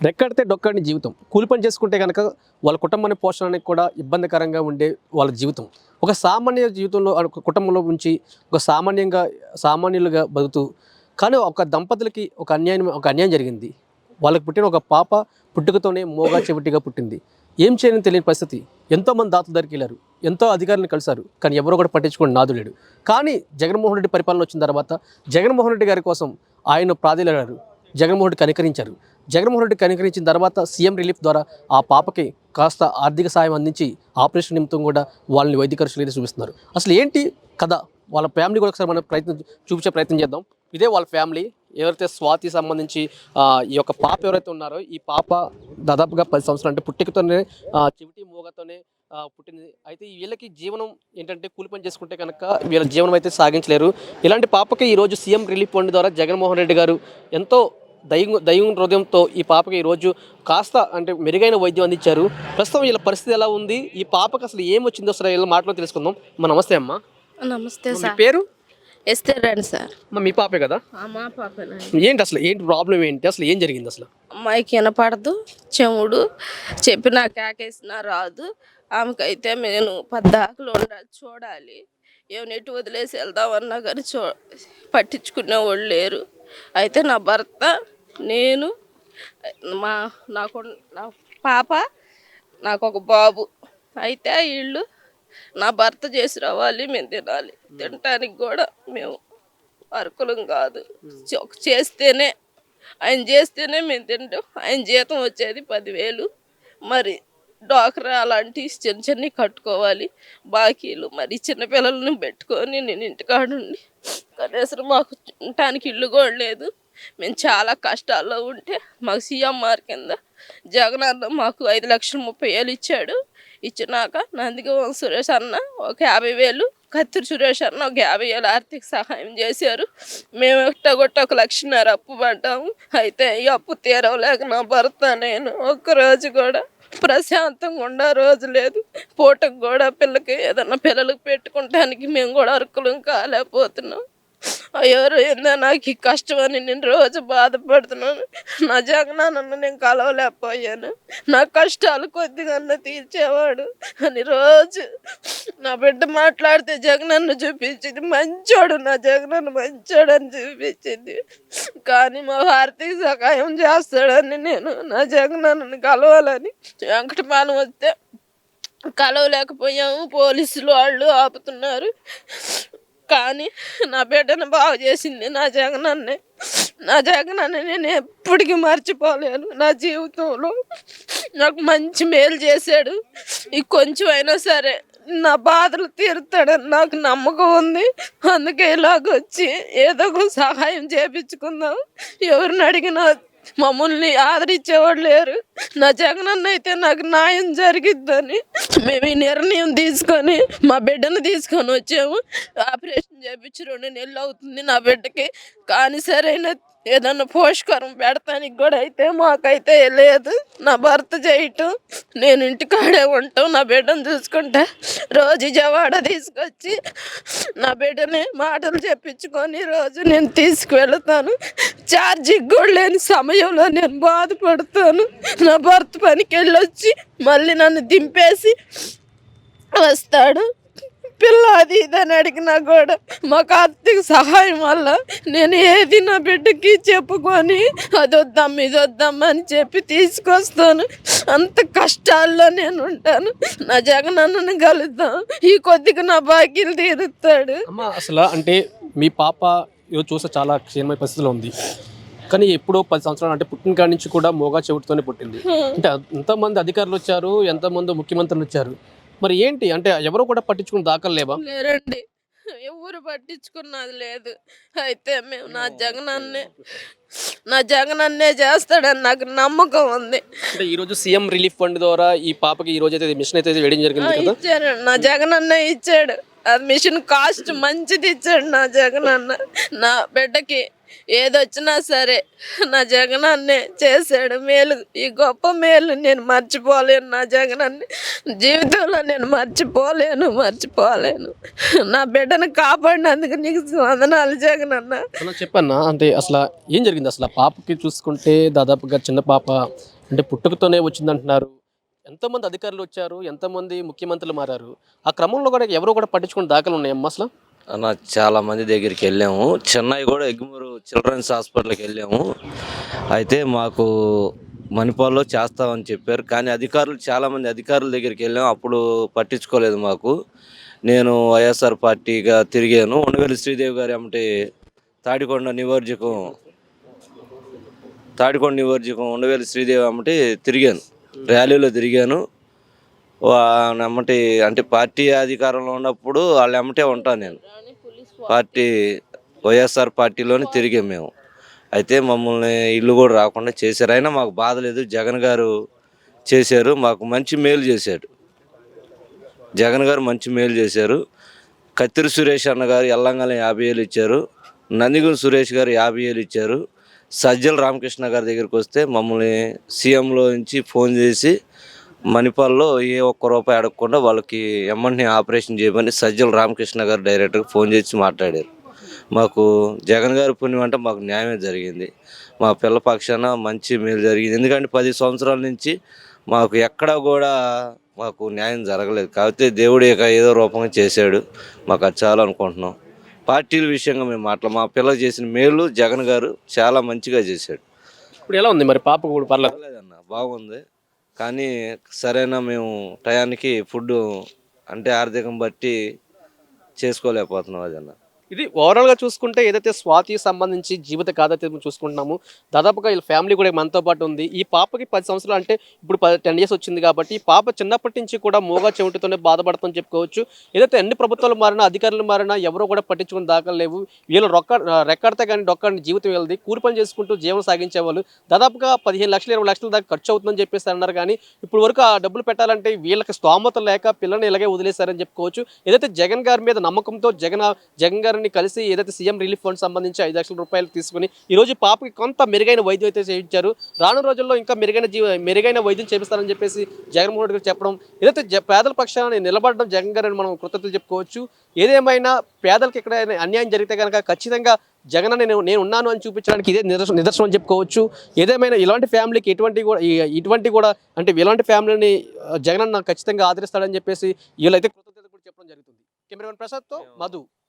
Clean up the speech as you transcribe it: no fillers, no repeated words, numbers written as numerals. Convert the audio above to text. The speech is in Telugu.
రెక్కడితే డొక్కడిని జీవితం. కూలి పని చేసుకుంటే కనుక వాళ్ళ కుటుంబాన్ని పోషణకి కూడా ఇబ్బందికరంగా ఉండే వాళ్ళ జీవితం. ఒక సామాన్య జీవితంలో ఒక కుటుంబంలో ఉంచి ఒక సామాన్యులుగా బతుకుతూ కానీ ఒక దంపతులకి ఒక అన్యాయం జరిగింది. వాళ్ళకి పుట్టిన ఒక పాప పుట్టుకతోనే మోగా చెవిటిగా పుట్టింది. ఏం చేయని తెలియని పరిస్థితి. ఎంతోమంది దాతల దగ్గరికి వెళ్ళారు, ఎంతో అధికారులను కలిశారు, కానీ ఎవరో కూడా పట్టించుకొని నాదులేడు. కానీ జగన్మోహన్ రెడ్డి పరిపాలన వచ్చిన తర్వాత జగన్మోహన్ రెడ్డి గారి కోసం ఆయన ప్రాధేయులయ్యారు. జగన్మోహన్ రెడ్డి కనికరించారు. జగన్మోహన్ రెడ్డి కనికరించిన తర్వాత సీఎం రిలీఫ్ ద్వారా ఆ పాపకి కాస్త ఆర్థిక సాయం అందించి ఆపరేషన్ నిమిత్తం కూడా వాళ్ళని వైద్య ఖర్చులు అయితే చూపిస్తున్నారు. అసలు ఏంటి కథ? వాళ్ళ ఫ్యామిలీ కూడా ఒకసారి మనం చూపించే ప్రయత్నం చేద్దాం. ఇదే వాళ్ళ ఫ్యామిలీ. ఎవరైతే స్వాతి సంబంధించి ఈ యొక్క పాప ఎవరైతే ఉన్నారో ఈ పాప దాదాపుగా 10 సంవత్సరాలు అంటే పుట్టికతోనే చెవిటి మోగతోనే పుట్టింది. అయితే వీళ్ళకి జీవనం ఏంటంటే కూలి పని చేసుకుంటే కనుక వీళ్ళ జీవనం అయితే సాగించలేరు. ఇలాంటి పాపకి ఈరోజు సీఎం రిలీఫ్ ఫండ్ ద్వారా జగన్మోహన్ రెడ్డి గారు ఎంతో దైవం హృదయంతో ఈ పాపకి ఈరోజు కాస్త అంటే మెరుగైన వైద్యం అందించారు. ప్రస్తుతం వీళ్ళ పరిస్థితి ఎలా ఉంది, ఈ పాపకి అసలు ఏం వచ్చిందో అసలు వీళ్ళ మాటలో తెలుసుకుందాం. నమస్తే అమ్మా. నమస్తే మీ సార్. పేరు? ఎస్తేరండి సార్. మీ పాపే కదా? మా పాపేనా? ఏంటి అసలు ఏంటి ప్రాబ్లం ఏంటి, అసలు ఏం జరిగింది అసలు? అమ్మాయికి వినపడదు, చెవుడు చెప్పినా కేకేసినా రాదు. ఆమెకైతే నేను పద్దాకులు ఉండాలి, చూడాలి. ఏమైనా ఎటు వదిలేసి వెళ్దామన్నా కానీ పట్టించుకునే వాళ్ళు లేరు. అయితే నా భర్త, నేను, నా పాప, నాకు ఒక బాబు. అయితే వీళ్ళు నా భర్త చేసి రావాలి, మేము తినాలి. తినటానికి కూడా మేము అర్కులం కాదు. చేస్తేనే ఆయన చేస్తేనే మేము తింటాం. ఆయన జీతం వచ్చేది 10,000. మరి డ్వాక్రా అలాంటి చిన్న చిన్నవి కట్టుకోవాలి, బాకీలు. మరి చిన్నపిల్లలను పెట్టుకొని నేను ఇంటికాడుండి కనీసం మాకు ఉండటానికి ఇల్లు కూడా లేదు. మేము చాలా కష్టాల్లో ఉంటే మాకు సీఎంఆర్ కింద జగనన్న మాకు 5,30,000 ఇచ్చాడు. ఇచ్చినాక నందిగం సురేష్ అన్న ఒక 50,000, కత్తిరి సురేష్ అన్న ఒక 50,000 ఆర్థిక సహాయం చేశారు. మేము ఎట్టగొట్ట 1,00,000 అప్పు పడ్డాము. అయితే ఈ అప్పు తీరవలేక నా భర్త నేను ఒక్కరోజు కూడా ప్రశాంతంగా ఉండ రోజు లేదు. పూటకు కూడా పిల్లకి ఏదన్నా పిల్లలకు పెట్టుకోవటానికి మేము కూడా అర్కులం కాలేకపోతున్నాం. అయ్యో ఏందో నాకు ఈ కష్టం అని నేను రోజు బాధపడుతున్నాను. నా జగనన్న నేను కలవలేకపోయాను. నా కష్టాలు కొద్దిగా తీర్చేవాడు అని రోజు నా బిడ్డ మాట్లాడితే జగనన్న చూపించింది మంచోడు, నా జగనన్న మంచోడు అని చూపించింది. కానీ మా ఆర్థిక సహాయం చేస్తాడని నేను నా జగనన్నని కలవాలని వెంకటపాలెం వస్తే కలవలేకపోయాము. పోలీసులు వాళ్ళు ఆపుతున్నారు. కానీ నా బిడ్డను బాగు చేసింది నా జగనన్నే. నా జగనన్న నేను ఎప్పటికీ మర్చిపోలేను. నా జీవితంలో నాకు మంచి మేలు చేశాడు. ఈ కొంచెం అయినా సరే నా బాధలు తీరుతాడని నాకు నమ్మకం ఉంది. అందుకే ఇలాగొచ్చి ఏదో ఒక సహాయం చేయించుకుందాం. ఎవరిని అడిగినా మమ్మల్ని ఆదరించేవాడు లేరు. నా జగనన్న అయితే నాకు న్యాయం జరిగిద్దని మేము ఈ నిర్ణయం తీసుకొని మా బిడ్డను తీసుకొని వచ్చాము. ఆపరేషన్ చేయించి 2 నెలలు అవుతుంది నా బిడ్డకి. కానీ సరైన ఏదన్నా పోషకారం పెడతానికి కూడా అయితే మాకైతే లేదు. నా భర్త చేయటం, నేను ఇంటికాడే ఉంటాం. నా బిడ్డను చూసుకుంటే రోజు జవాడ తీసుకొచ్చి నా బిడ్డని మాటలు చెప్పించుకొని రోజు నేను తీసుకువెళ్తాను. ఛార్జీకి కూడా లేని సమయంలో నేను బాధపడతాను. నా భర్త పనికి వెళ్ళొచ్చి మళ్ళీ నన్ను దింపేసి వస్తాడు. పిల్ల అది ఇదని అడిగినా కూడా మాకు ఆర్థిక సహాయం వల్ల నేను ఏది నా బిడ్డకి చెప్పుకొని అది వద్దాం ఇది వద్దాం అని చెప్పి తీసుకొస్తాను. అంత కష్టాల్లో నేను ఉంటాను. నా జగనన్నను కలుద్దాం, ఈ కొద్దిగా నా బాకీలు తీరుతాడు. అమ్మా అసలు అంటే మీ పాప ఈరోజు చూస్తే చాలా క్షేమమైన పరిస్థితిలో ఉంది. కానీ ఎప్పుడో 10 సంవత్సరాలు అంటే పుట్టిన కాడి నుంచి కూడా మోగా చెవిటితోనే పుట్టింది. అంటే ఎంతమంది అధికారులు వచ్చారు, ఎంతమంది ముఖ్యమంత్రులు వచ్చారు, మరి ఏంటి అంటే ఎవరు కూడా పట్టించుకుని దాఖలు లేవా? లేరండి, ఎవరు పట్టించుకున్నది లేదు. అయితే మేము నా జగనన్నే చేస్తాడని నాకు నమ్మకం ఉంది. అంటే ఈరోజు సీఎం రిలీఫ్ ఫండ్ ద్వారా ఈ పాపకి ఈ రోజు అయితే మిషన్ అయితే వేయడం జరిగింది కదా? ఇచ్చారు, నా జగనన్నే ఇచ్చాడు. అది మిషన్ కాస్ట్ మంచిది ఇచ్చాడు నా జగనన్న. నా బిడ్డకి ఏదొచ్చినా సరే నా జగనన్నే చేశాడు మేలు. ఈ గొప్ప మేలు నేను మర్చిపోలేను. నా జగనన్ని జీవితంలో నేను మర్చిపోలేను. నా బిడ్డను కాపాడినందుకు నీకు వందనాలు జగనన్న. చెప్పన్నా అంటే అసలు ఏం జరిగింది? అసలు పాపకి చూసుకుంటే దాదాపుగా చిన్న పాప అంటే పుట్టుకతోనే వచ్చిందంటున్నారు. ఎంతోమంది అధికారులు వచ్చారు, ఎంతోమంది ముఖ్యమంత్రులు మారారు. ఆ క్రమంలో కూడా ఎవరు కూడా పట్టించుకున్న దాఖలు ఉన్నాయమ్మా అసలు? అన్న చాలా మంది దగ్గరికి వెళ్ళాము. చెన్నై కూడా ఎగ్మూరు చిల్డ్రన్స్ హాస్పిటల్కి వెళ్ళాము. అయితే మాకు మణిపాల్లో చేస్తామని చెప్పారు. కానీ అధికారులు చాలామంది అధికారుల దగ్గరికి వెళ్ళాము. అప్పుడు పట్టించుకోలేదు మాకు. నేను వైఎస్ఆర్ పార్టీగా తిరిగాను. ఉండవెల్లి శ్రీదేవి గారి ఎమ్మటి తాడికొండ నియోజకం ఉండవెల్లి శ్రీదేవి ఎమ్మటి తిరిగాను. ర్యాలీలో తిరిగాను. ఎమ్మటి అంటే పార్టీ అధికారంలో ఉన్నప్పుడు వాళ్ళ ఎమ్మటే ఉంటాను నేను. పార్టీ వైఎస్ఆర్ పార్టీలోనే తిరిగాం మేము. అయితే మమ్మల్ని ఇల్లు కూడా రాకుండా చేశారు. అయినా మాకు బాధ లేదు. జగన్ గారు చేశారు. మాకు మంచి మేలు చేశాడు. జగన్ గారు మంచి మేలు చేశారు. కత్తిరి సురేష్ అన్న గారు ఎల్లంగానే 50,000 ఇచ్చారు. నందిగుని సురేష్ గారు 50,000 ఇచ్చారు. సజ్జల రామకృష్ణ గారి దగ్గరికి వస్తే మమ్మల్ని సీఎంలో నుంచి ఫోన్ చేసి మణిపాల్లో ఏ ఒక్క రూపాయి అడగకుండా వాళ్ళకి ఎమ్మెన్యే ఆపరేషన్ చేయమని సజ్జల రామకృష్ణ గారు డైరెక్ట్గా ఫోన్ చేసి మాట్లాడారు. మాకు జగన్ గారి పుణ్యం అంటే మాకు న్యాయమే జరిగింది. మా పిల్ల పక్షాన మంచి మేలు జరిగింది. ఎందుకంటే 10 సంవత్సరాల నుంచి మాకు ఎక్కడా కూడా మాకు న్యాయం జరగలేదు. కాకపోతే దేవుడు ఇక ఏదో రూపంగా చేశాడు. మాకు అది చాలు అనుకుంటున్నాం. పార్టీల విషయంగా మేము మా పిల్లలు చేసిన మేలు జగన్ గారు చాలా మంచిగా చేశాడు. ఇప్పుడు ఎలా ఉంది మరి పాపకు కూడా పర్లేదు? పర్లేదన్న, బాగుంది. కానీ సరైన మేము టయానికి ఫుడ్ అంటే ఆర్థికం బట్టి చేసుకోలేకపోతున్నాం అదన్న. ఇది ఓవరాల్గా చూసుకుంటే ఏదైతే స్వాతికి సంబంధించి జీవిత గాథ అయితే మనం చూసుకుంటున్నాము. దాదాపుగా వీళ్ళ ఫ్యామిలీ కూడా మనతో పాటు ఉంది. ఈ పాపకి 10 సంవత్సరాలు అంటే ఇప్పుడు 10 ఇయర్స్ వచ్చింది కాబట్టి ఈ పాప చిన్నప్పటి నుంచి కూడా మూగా చెవిటితోనే బాధపడుతుందని చెప్పుకోవచ్చు. ఏదైతే అన్ని ప్రభుత్వాలు మారినా అధికారులు మారినా ఎవరో కూడా పట్టించుకుని దాఖలు లేవు. వీళ్ళు రెక్కడితే కానీ డొక్కడిని జీవితం వెళ్ళదు. కూలి పని చేసుకుంటూ జీవనం సాగించేవాళ్ళు. దాదాపుగా 15 లక్షలు 20 లక్షల దాకా ఖర్చు అవుతుందని చెప్పేసి అన్నారు. కానీ ఇప్పుడు వరకు ఆ డబ్బులు పెట్టాలంటే వీళ్ళకి స్తోమత లేక పిల్లల్ని ఇలాగే వదిలేశారని చెప్పుకోవచ్చు. ఏదైతే జగన్ గారి మీద నమ్మకంతో జగన్ గారిని కలిసి ఏదైతే సీఎం రిలీఫ్ ఫండ్ సంబంధించి 5 లక్షల రూపాయలు తీసుకుని ఈ రోజు పాపకి కొంత మెరుగైన వైద్యం అయితే చేయించారు. రాను రోజుల్లో ఇంకా మెరుగైన వైద్యం చేపిస్తారని చెప్పేసి జగన్మోహన్ రెడ్డి గారు చెప్పడం, ఏదైతే పేదల పక్షాన నిలబడడం జగన్ గారిని మనం కృతజ్ఞతలు చెప్పుకోవచ్చు. ఏదేమైనా పేదలకు ఇక్కడ అన్యాయం జరిగితే కనుక ఖచ్చితంగా జగన్ నేను ఉన్నాను అని చూపించడానికి ఇదే నిదర్శనం అని చెప్పుకోవచ్చు. ఏదేమైనా ఇలాంటి ఫ్యామిలీకి ఇటువంటి కూడా అంటే ఇలాంటి ఫ్యామిలీని జగన్ అన్న ఖచ్చితంగా ఆదరిస్తాడని చెప్పేసి వీళ్ళైతే కృతజ్ఞతలు కూడా చెప్పడం జరుగుతుంది. కెమెరామెన్ ప్రసాద్తో మధు.